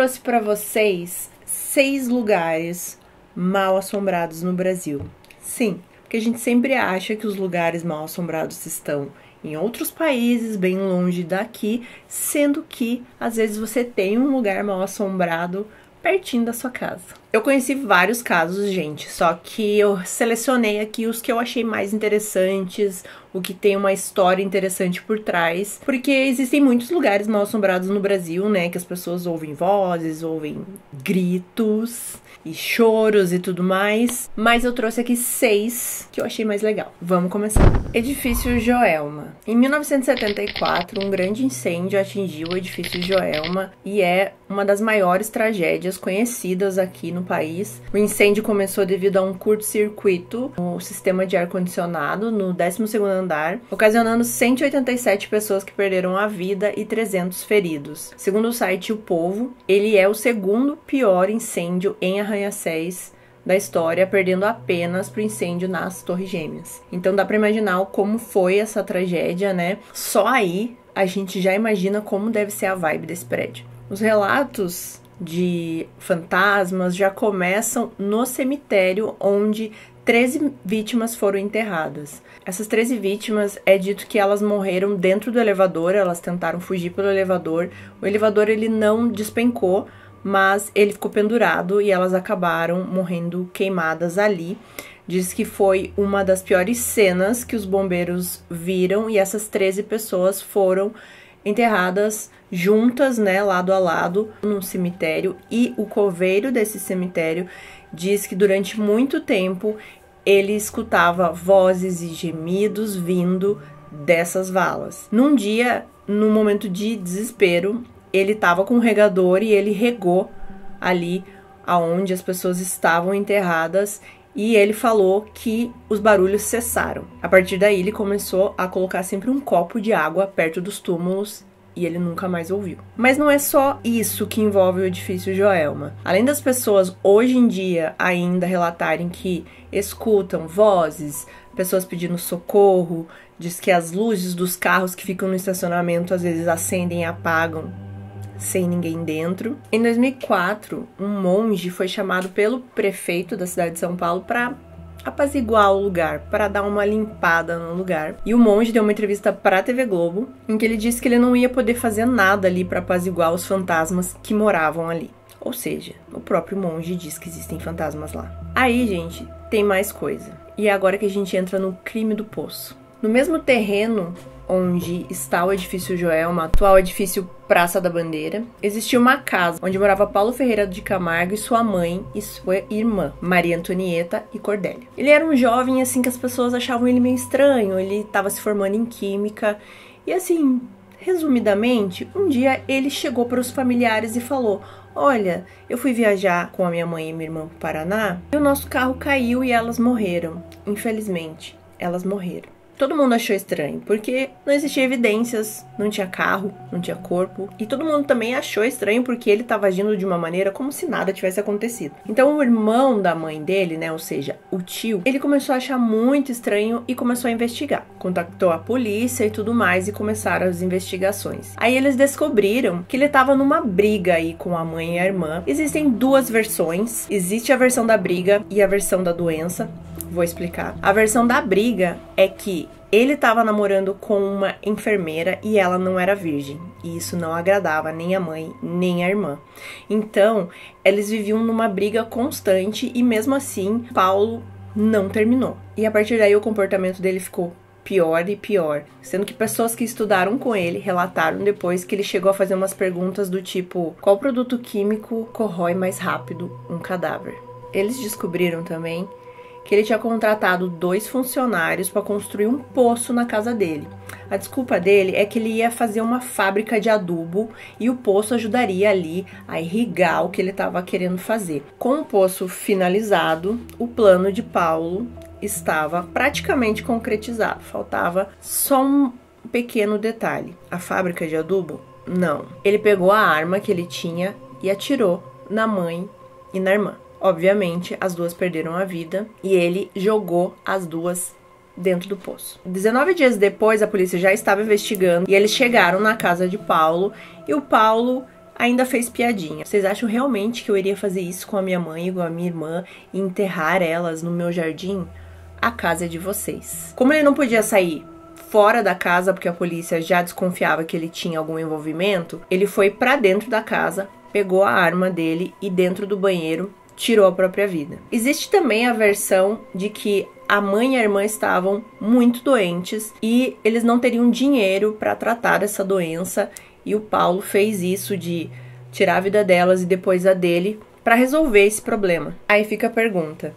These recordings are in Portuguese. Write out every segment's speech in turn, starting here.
trouxe para vocês 6 lugares mal assombrados no Brasil. Sim, porque a gente sempre acha que os lugares mal assombrados estão em outros países, bem longe daqui, sendo que às vezes você tem um lugar mal assombrado pertinho da sua casa. Eu conheci vários casos, gente, só que eu selecionei aqui os que eu achei mais interessantes, o que tem uma história interessante por trás, porque existem muitos lugares mal assombrados no Brasil, né, que as pessoas ouvem vozes, ouvem gritos e choros e tudo mais, mas eu trouxe aqui 6 que eu achei mais legal. Vamos começar. Edifício Joelma. Em 1974, um grande incêndio atingiu o edifício Joelma e é uma das maiores tragédias conhecidas aqui no país. O incêndio começou devido a um curto-circuito no sistema de ar-condicionado no 12º andar, ocasionando 187 pessoas que perderam a vida e 300 feridos. Segundo o site O Povo, ele é o segundo pior incêndio em arranha-céus da história, perdendo apenas pro incêndio nas Torres Gêmeas. Então dá pra imaginar como foi essa tragédia, né? Só aí a gente já imagina como deve ser a vibe desse prédio. Os relatos de fantasmas já começam no cemitério, onde 13 vítimas foram enterradas. Essas 13 vítimas, é dito que elas morreram dentro do elevador, elas tentaram fugir pelo elevador. O elevador ele não despencou, mas ele ficou pendurado e elas acabaram morrendo queimadas ali. Diz que foi uma das piores cenas que os bombeiros viram e essas 13 pessoas foram enterradas juntas, né, lado a lado, num cemitério. E o coveiro desse cemitério diz que durante muito tempo ele escutava vozes e gemidos vindo dessas valas. Num dia, num momento de desespero, ele estava com um regador e ele regou ali aonde as pessoas estavam enterradas e ele falou que os barulhos cessaram. A partir daí ele começou a colocar sempre um copo de água perto dos túmulos e ele nunca mais ouviu. Mas não é só isso que envolve o edifício Joelma. Além das pessoas hoje em dia ainda relatarem que escutam vozes, pessoas pedindo socorro, diz que as luzes dos carros que ficam no estacionamento às vezes acendem e apagam sem ninguém dentro. Em 2004, um monge foi chamado pelo prefeito da cidade de São Paulo para apaziguar o lugar, para dar uma limpada no lugar. E o monge deu uma entrevista para a TV Globo, em que ele disse que ele não ia poder fazer nada ali para apaziguar os fantasmas que moravam ali. Ou seja, o próprio monge diz que existem fantasmas lá. Aí, gente, tem mais coisa. E é agora que a gente entra no crime do poço. No mesmo terreno onde está o edifício Joelma, atual edifício Praça da Bandeira, existia uma casa onde morava Paulo Ferreira de Camargo e sua mãe e sua irmã, Maria Antonieta e Cordélia. Ele era um jovem, assim, que as pessoas achavam ele meio estranho, ele estava se formando em química, e assim, resumidamente, um dia ele chegou para os familiares e falou: olha, eu fui viajar com a minha mãe e minha irmã para o Paraná, e o nosso carro caiu e elas morreram. Infelizmente, elas morreram. Todo mundo achou estranho, porque não existia evidências, não tinha carro, não tinha corpo. E todo mundo também achou estranho porque ele estava agindo de uma maneira como se nada tivesse acontecido. Então o irmão da mãe dele, né, ou seja, o tio, ele começou a achar muito estranho e começou a investigar. Contactou a polícia e tudo mais e começaram as investigações. Aí eles descobriram que ele estava numa briga aí com a mãe e a irmã. Existem 2 versões. Existe a versão da briga e a versão da doença. Vou explicar. A versão da briga é que ele estava namorando com uma enfermeira e ela não era virgem. E isso não agradava nem a mãe, nem a irmã. Então, eles viviam numa briga constante e mesmo assim, Paulo não terminou. E a partir daí o comportamento dele ficou pior e pior. Sendo que pessoas que estudaram com ele relataram depois que ele chegou a fazer umas perguntas do tipo: qual produto químico corrói mais rápido um cadáver? Eles descobriram também que ele tinha contratado 2 funcionários para construir um poço na casa dele. A desculpa dele é que ele ia fazer uma fábrica de adubo e o poço ajudaria ali a irrigar o que ele estava querendo fazer. Com o poço finalizado, o plano de Paulo estava praticamente concretizado. Faltava só um pequeno detalhe. A fábrica de adubo? Não. Ele pegou a arma que ele tinha e atirou na mãe e na irmã. Obviamente, as 2 perderam a vida e ele jogou as 2 dentro do poço. 19 dias depois, a polícia já estava investigando e eles chegaram na casa de Paulo e o Paulo ainda fez piadinha. Vocês acham realmente que eu iria fazer isso com a minha mãe e com a minha irmã e enterrar elas no meu jardim? A casa é de vocês. Como ele não podia sair fora da casa, porque a polícia já desconfiava que ele tinha algum envolvimento, ele foi pra dentro da casa, pegou a arma dele e dentro do banheiro tirou a própria vida. Existe também a versão de que a mãe e a irmã estavam muito doentes e eles não teriam dinheiro para tratar dessa doença, e o Paulo fez isso de tirar a vida delas e depois a dele para resolver esse problema. Aí fica a pergunta: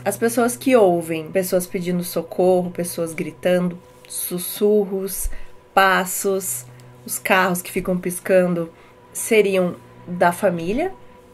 as pessoas que ouvem pessoas pedindo socorro, pessoas gritando, sussurros, passos, os carros que ficam piscando, seriam da família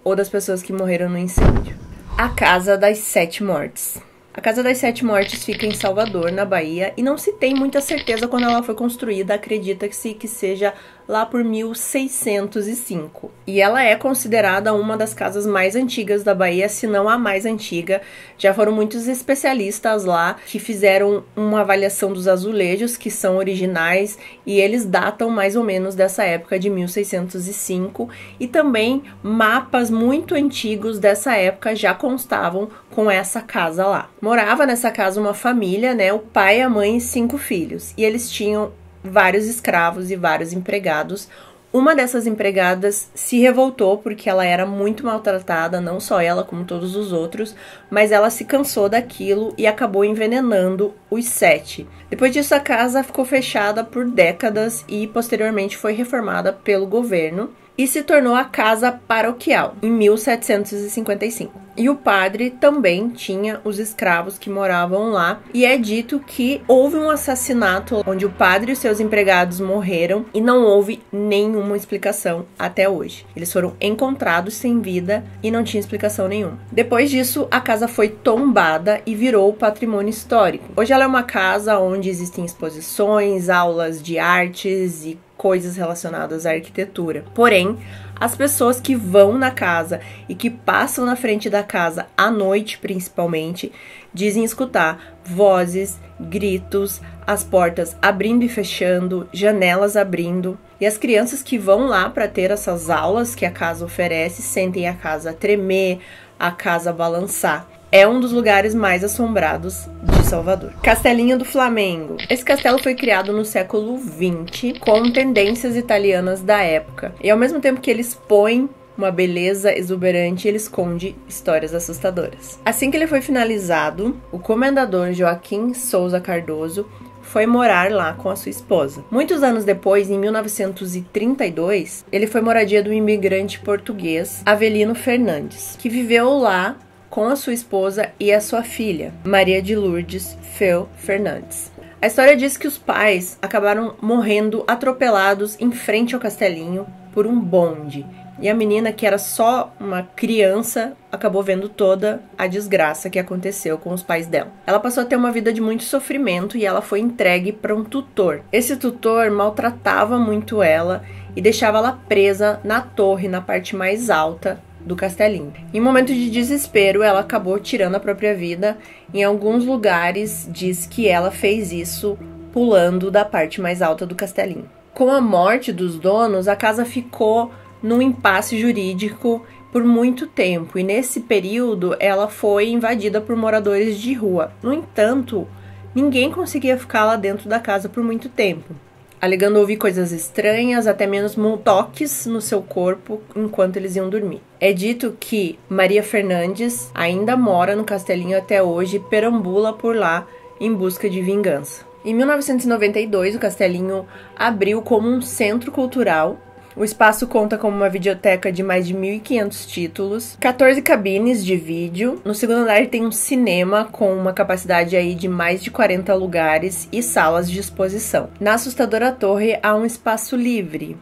ou das pessoas que morreram no incêndio? A Casa das Sete Mortes. A Casa das Sete Mortes fica em Salvador, na Bahia, e não se tem muita certeza quando ela foi construída. Acredita-se que seja lá por 1605. E ela é considerada uma das casas mais antigas da Bahia, se não a mais antiga. Já foram muitos especialistas lá que fizeram uma avaliação dos azulejos, que são originais, e eles datam mais ou menos dessa época de 1605. E também mapas muito antigos dessa época já constavam com essa casa lá. Morava nessa casa uma família, né? O pai, a mãe e 5 filhos. E eles tinham vários escravos e vários empregados. Uma dessas empregadas se revoltou porque ela era muito maltratada, não só ela, como todos os outros, mas ela se cansou daquilo e acabou envenenando os 7. Depois disso, a casa ficou fechada por décadas e posteriormente foi reformada pelo governo e se tornou a casa paroquial em 1755. E o padre também tinha os escravos que moravam lá, e é dito que houve um assassinato onde o padre e os seus empregados morreram e não houve nenhuma explicação até hoje. Eles foram encontrados sem vida e não tinha explicação nenhuma. Depois disso, a casa foi tombada e virou patrimônio histórico. Hoje ela é uma casa onde existem exposições, aulas de artes e coisas relacionadas à arquitetura. Porém, as pessoas que vão na casa e que passam na frente da casa à noite, principalmente, dizem escutar vozes, gritos, as portas abrindo e fechando, janelas abrindo. E as crianças que vão lá para ter essas aulas que a casa oferece sentem a casa tremer, a casa balançar. É um dos lugares mais assombrados de Salvador. Castelinho do Flamengo. Esse castelo foi criado no século XX com tendências italianas da época. E ao mesmo tempo que ele expõe uma beleza exuberante, ele esconde histórias assustadoras. Assim que ele foi finalizado, o comendador Joaquim Souza Cardoso foi morar lá com a sua esposa. Muitos anos depois, em 1932, ele foi moradia do imigrante português Avelino Fernandes, que viveu lá com a sua esposa e a sua filha, Maria de Lourdes Feu Fernandes. A história diz que os pais acabaram morrendo atropelados em frente ao castelinho por um bonde. E a menina, que era só uma criança, acabou vendo toda a desgraça que aconteceu com os pais dela. Ela passou a ter uma vida de muito sofrimento e ela foi entregue para um tutor. Esse tutor maltratava muito ela e deixava ela presa na torre, na parte mais alta do castelinho. Em momento de desespero, ela acabou tirando a própria vida. Em alguns lugares diz que ela fez isso pulando da parte mais alta do castelinho. Com a morte dos donos, a casa ficou num impasse jurídico por muito tempo, e nesse período ela foi invadida por moradores de rua. No entanto, ninguém conseguia ficar lá dentro da casa por muito tempo, alegando ouvir coisas estranhas, até mesmo toques no seu corpo enquanto eles iam dormir. É dito que Maria Fernandes ainda mora no castelinho até hoje e perambula por lá em busca de vingança. Em 1992, o castelinho abriu como um centro cultural. O espaço conta com uma videoteca de mais de 1.500 títulos, 14 cabines de vídeo. No segundo andar tem um cinema com uma capacidade aí de mais de 40 lugares e salas de exposição. Na assustadora torre há um espaço livre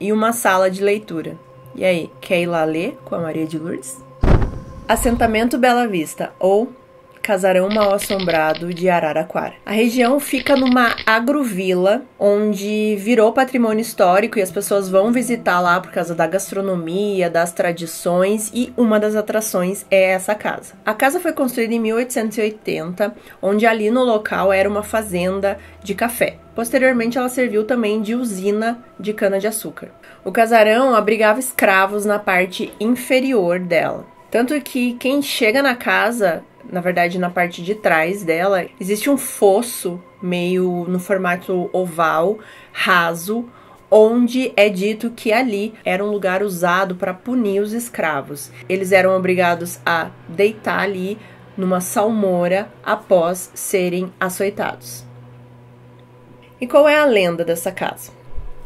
e uma sala de leitura. E aí, quer ir lá ler com a Maria de Lourdes? Assentamento Bela Vista, ou Casarão Mal-Assombrado de Araraquara. A região fica numa agrovila, onde virou patrimônio histórico e as pessoas vão visitar lá por causa da gastronomia, das tradições, e uma das atrações é essa casa. A casa foi construída em 1880, onde ali no local era uma fazenda de café. Posteriormente, ela serviu também de usina de cana-de-açúcar. O casarão abrigava escravos na parte inferior dela. Tanto que quem chega na casa, na verdade na parte de trás dela, existe um fosso meio no formato oval, raso, onde é dito que ali era um lugar usado para punir os escravos. Eles eram obrigados a deitar ali numa salmoura após serem açoitados. E qual é a lenda dessa casa?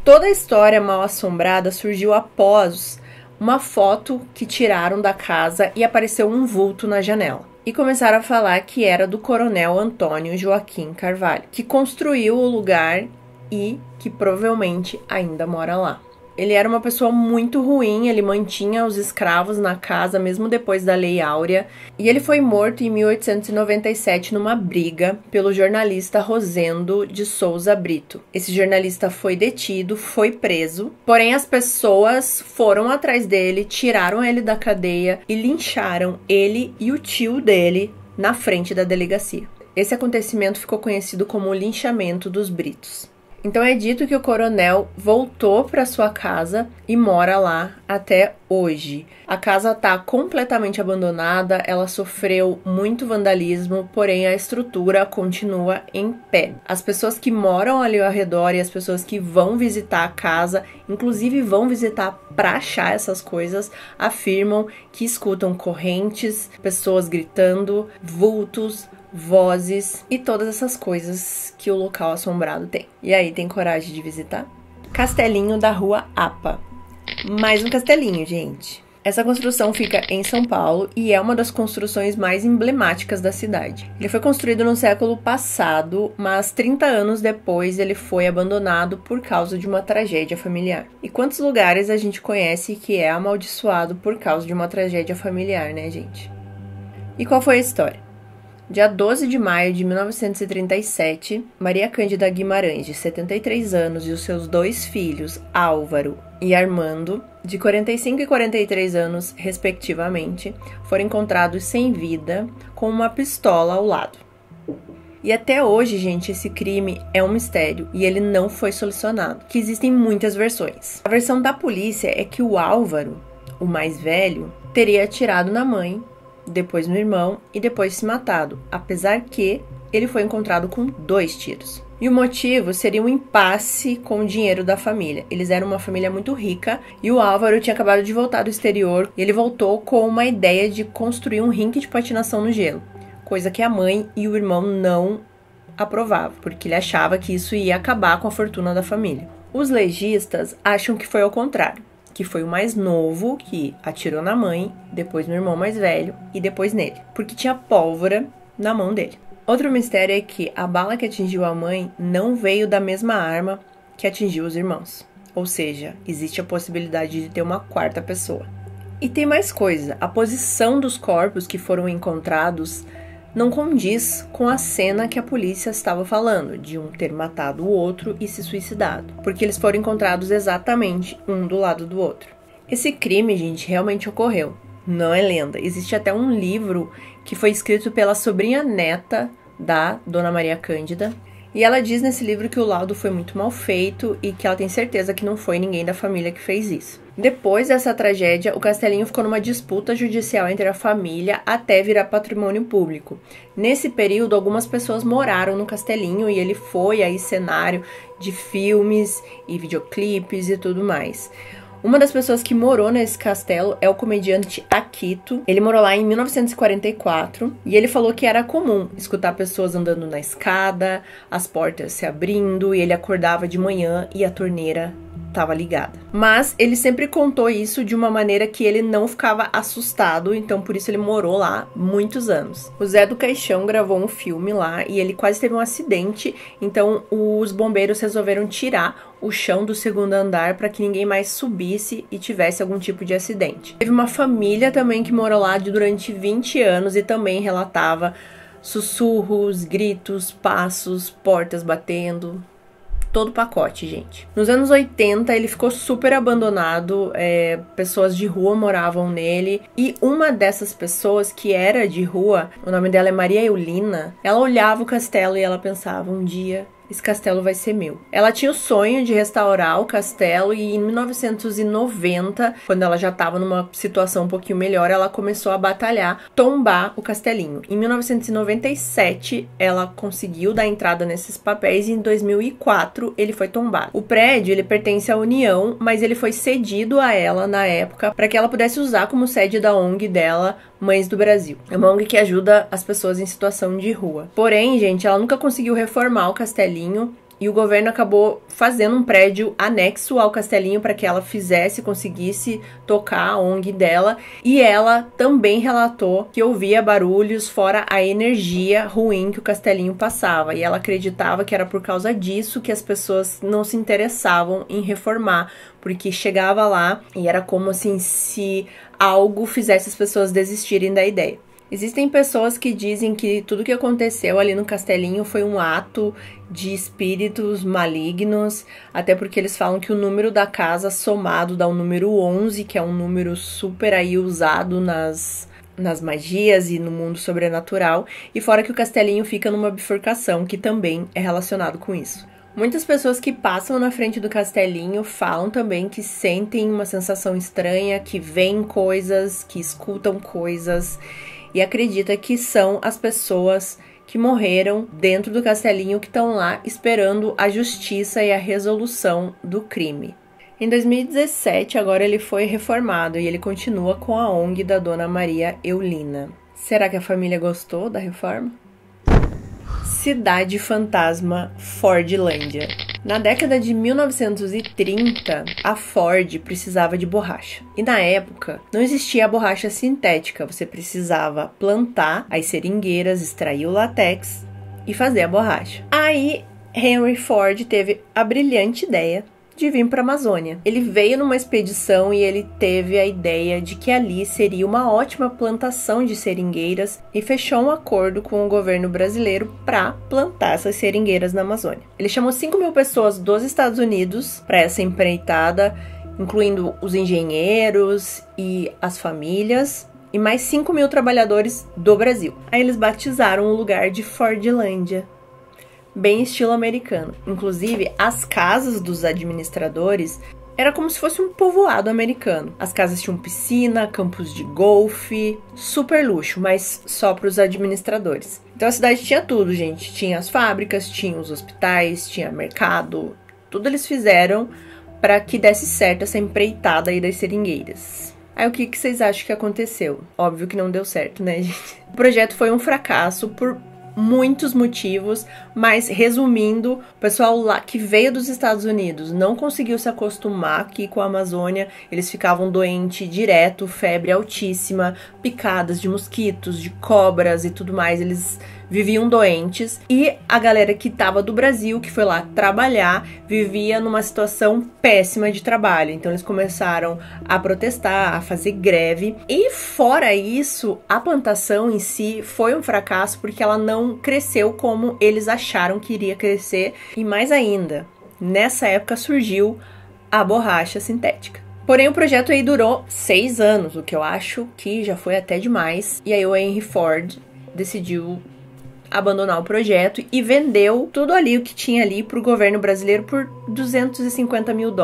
Toda a história mal-assombrada surgiu após uma foto que tiraram da casa e apareceu um vulto na janela. E começaram a falar que era do coronel Antônio Joaquim Carvalho, que construiu o lugar e que provavelmente ainda mora lá. Ele era uma pessoa muito ruim, ele mantinha os escravos na casa mesmo depois da Lei Áurea, e ele foi morto em 1897 numa briga pelo jornalista Rosendo de Souza Brito. Esse jornalista foi detido, foi preso, porém as pessoas foram atrás dele, tiraram ele da cadeia e lincharam ele e o tio dele na frente da delegacia. Esse acontecimento ficou conhecido como o linchamento dos Britos. Então é dito que o coronel voltou para sua casa e mora lá até hoje. A casa está completamente abandonada, ela sofreu muito vandalismo, porém a estrutura continua em pé. As pessoas que moram ali ao redor e as pessoas que vão visitar a casa, inclusive vão visitar para achar essas coisas, afirmam que escutam correntes, pessoas gritando, vultos, vozes e todas essas coisas que o local assombrado tem. E aí, tem coragem de visitar? Castelinho da Rua APA. Mais um castelinho, gente. Essa construção fica em São Paulo e é uma das construções mais emblemáticas da cidade. Ele foi construído no século passado, mas 30 anos depois ele foi abandonado por causa de uma tragédia familiar. E quantos lugares a gente conhece que é amaldiçoado por causa de uma tragédia familiar, né, gente? E qual foi a história? Dia 12 de maio de 1937, Maria Cândida Guimarães, de 73 anos, e os seus 2 filhos, Álvaro e Armando, de 45 e 43 anos, respectivamente, foram encontrados sem vida, com uma pistola ao lado. E até hoje, gente, esse crime é um mistério e ele não foi solucionado, que existem muitas versões. A versão da polícia é que o Álvaro, o mais velho, teria atirado na mãe, depois no irmão e depois se matado, apesar que ele foi encontrado com 2 tiros. E o motivo seria um impasse com o dinheiro da família. Eles eram uma família muito rica e o Álvaro tinha acabado de voltar do exterior e ele voltou com uma ideia de construir um rink de patinação no gelo, coisa que a mãe e o irmão não aprovavam, porque ele achava que isso ia acabar com a fortuna da família. Os legistas acham que foi ao contrário, que foi o mais novo que atirou na mãe, depois no irmão mais velho e depois nele, porque tinha pólvora na mão dele. Outro mistério é que a bala que atingiu a mãe não veio da mesma arma que atingiu os irmãos. Ou seja, existe a possibilidade de ter uma 4ª pessoa. E tem mais coisa, a posição dos corpos que foram encontrados não condiz com a cena que a polícia estava falando, de um ter matado o outro e se suicidado, porque eles foram encontrados exatamente um do lado do outro. Esse crime, gente, realmente ocorreu, não é lenda. Existe até um livro que foi escrito pela sobrinha neta da Dona Maria Cândida, e ela diz nesse livro que o laudo foi muito mal feito e que ela tem certeza que não foi ninguém da família que fez isso. Depois dessa tragédia, o castelinho ficou numa disputa judicial entre a família até virar patrimônio público. Nesse período, algumas pessoas moraram no castelinho e ele foi aí cenário de filmes e videoclipes e tudo mais. Uma das pessoas que morou nesse castelo é o comediante Akito. Ele morou lá em 1944 e ele falou que era comum escutar pessoas andando na escada, as portas se abrindo e ele acordava de manhã e a torneira estava ligada. Mas ele sempre contou isso de uma maneira que ele não ficava assustado, então por isso ele morou lá muitos anos. O Zé do Caixão gravou um filme lá e ele quase teve um acidente, então os bombeiros resolveram tirar o chão do 2º andar para que ninguém mais subisse e tivesse algum tipo de acidente. Teve uma família também que morou lá durante 20 anos e também relatava sussurros, gritos, passos, portas batendo, todo o pacote, gente. Nos anos 80 ele ficou super abandonado, pessoas de rua moravam nele, e uma dessas pessoas que era de rua, o nome dela é Maria Eulina, ela olhava o castelo e ela pensava, um dia esse castelo vai ser meu. Ela tinha o sonho de restaurar o castelo e em 1990, quando ela já estava numa situação um pouquinho melhor, ela começou a batalhar, tombar o castelinho. Em 1997, ela conseguiu dar entrada nesses papéis e em 2004 ele foi tombado. O prédio, ele pertence à União, mas ele foi cedido a ela na época para que ela pudesse usar como sede da ONG dela, Mães do Brasil. É uma ONG que ajuda as pessoas em situação de rua. Porém, gente, ela nunca conseguiu reformar o castelinho e o governo acabou fazendo um prédio anexo ao castelinho para que ela conseguisse tocar a ONG dela. E ela também relatou que ouvia barulhos fora a energia ruim que o castelinho passava. E ela acreditava que era por causa disso que as pessoas não se interessavam em reformar, porque chegava lá e era como assim se algo fizesse as pessoas desistirem da ideia. Existem pessoas que dizem que tudo que aconteceu ali no castelinho foi um ato de espíritos malignos, até porque eles falam que o número da casa somado dá o número 11, que é um número super aí usado nas magias e no mundo sobrenatural, e fora que o castelinho fica numa bifurcação, que também é relacionado com isso. Muitas pessoas que passam na frente do castelinho falam também que sentem uma sensação estranha, que veem coisas, que escutam coisas, e acredita que são as pessoas que morreram dentro do castelinho que estão lá esperando a justiça e a resolução do crime. Em 2017, agora ele foi reformado e ele continua com a ONG da Dona Maria Eulina. Será que a família gostou da reforma? Cidade Fantasma Fordlândia. Na década de 1930, a Ford precisava de borracha. E na época, não existia a borracha sintética. Você precisava plantar as seringueiras, extrair o látex e fazer a borracha. Aí, Henry Ford teve a brilhante ideia de vir para a Amazônia. Ele veio numa expedição e ele teve a ideia de que ali seria uma ótima plantação de seringueiras e fechou um acordo com o governo brasileiro para plantar essas seringueiras na Amazônia. Ele chamou 5.000 pessoas dos Estados Unidos para essa empreitada, incluindo os engenheiros e as famílias, e mais 5.000 trabalhadores do Brasil. Aí eles batizaram o lugar de Fordlândia, bem estilo americano. Inclusive, as casas dos administradores era como se fosse um povoado americano. As casas tinham piscina, campos de golfe, super luxo, mas só para os administradores. Então a cidade tinha tudo, gente. Tinha as fábricas, tinha os hospitais, tinha mercado. Tudo eles fizeram para que desse certo essa empreitada aí das seringueiras. Aí o que vocês acham que aconteceu? Óbvio que não deu certo, né, gente? O projeto foi um fracasso por muitos motivos, mas resumindo, o pessoal lá que veio dos Estados Unidos não conseguiu se acostumar aqui com a Amazônia, eles ficavam doentes direto, febre altíssima, picadas de mosquitos, de cobras e tudo mais, eles viviam doentes, e a galera que tava do Brasil, que foi lá trabalhar, vivia numa situação péssima de trabalho. Então eles começaram a protestar, a fazer greve, e fora isso, a plantação em si foi um fracasso porque ela não cresceu como eles acharam que iria crescer, e mais ainda, nessa época surgiu a borracha sintética. Porém, o projeto aí durou 6 anos, o que eu acho que já foi até demais, e aí o Henry Ford decidiu abandonar o projeto e vendeu tudo ali o que tinha ali para o governo brasileiro por $250 mil.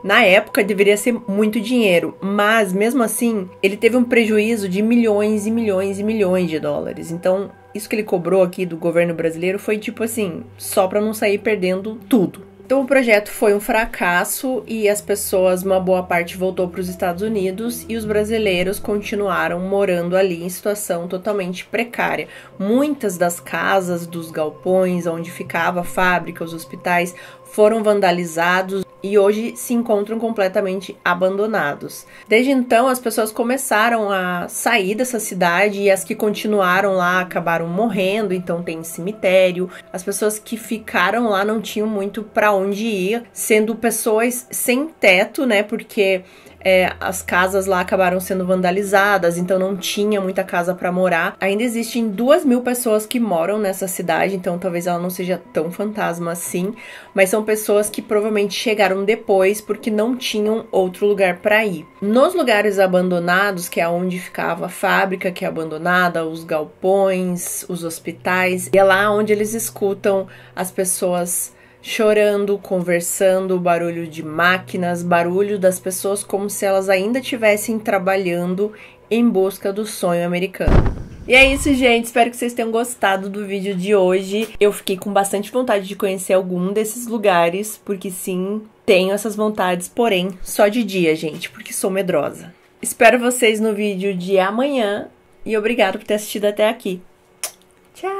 Na época deveria ser muito dinheiro, mas mesmo assim ele teve um prejuízo de milhões e milhões e milhões de dólares. Então isso que ele cobrou aqui do governo brasileiro foi tipo assim, só para não sair perdendo tudo. Então o projeto foi um fracasso e as pessoas, uma boa parte voltou para os Estados Unidos e os brasileiros continuaram morando ali em situação totalmente precária. Muitas das casas, dos galpões, onde ficava a fábrica, os hospitais, foram vandalizados e hoje se encontram completamente abandonados. Desde então, as pessoas começaram a sair dessa cidade e as que continuaram lá acabaram morrendo, então tem cemitério. As pessoas que ficaram lá não tinham muito para onde ir, sendo pessoas sem teto, né, porque as casas lá acabaram sendo vandalizadas, então não tinha muita casa pra morar. Ainda existem 2.000 pessoas que moram nessa cidade, então talvez ela não seja tão fantasma assim, mas são pessoas que provavelmente chegaram depois porque não tinham outro lugar pra ir. Nos lugares abandonados, que é onde ficava a fábrica que é abandonada, os galpões, os hospitais, e é lá onde eles escutam as pessoas chorando, conversando, barulho de máquinas, barulho das pessoas como se elas ainda estivessem trabalhando em busca do sonho americano. E é isso, gente. Espero que vocês tenham gostado do vídeo de hoje. Eu fiquei com bastante vontade de conhecer algum desses lugares, porque sim, tenho essas vontades, porém, só de dia, gente, porque sou medrosa. Espero vocês no vídeo de amanhã e obrigado por ter assistido até aqui. Tchau!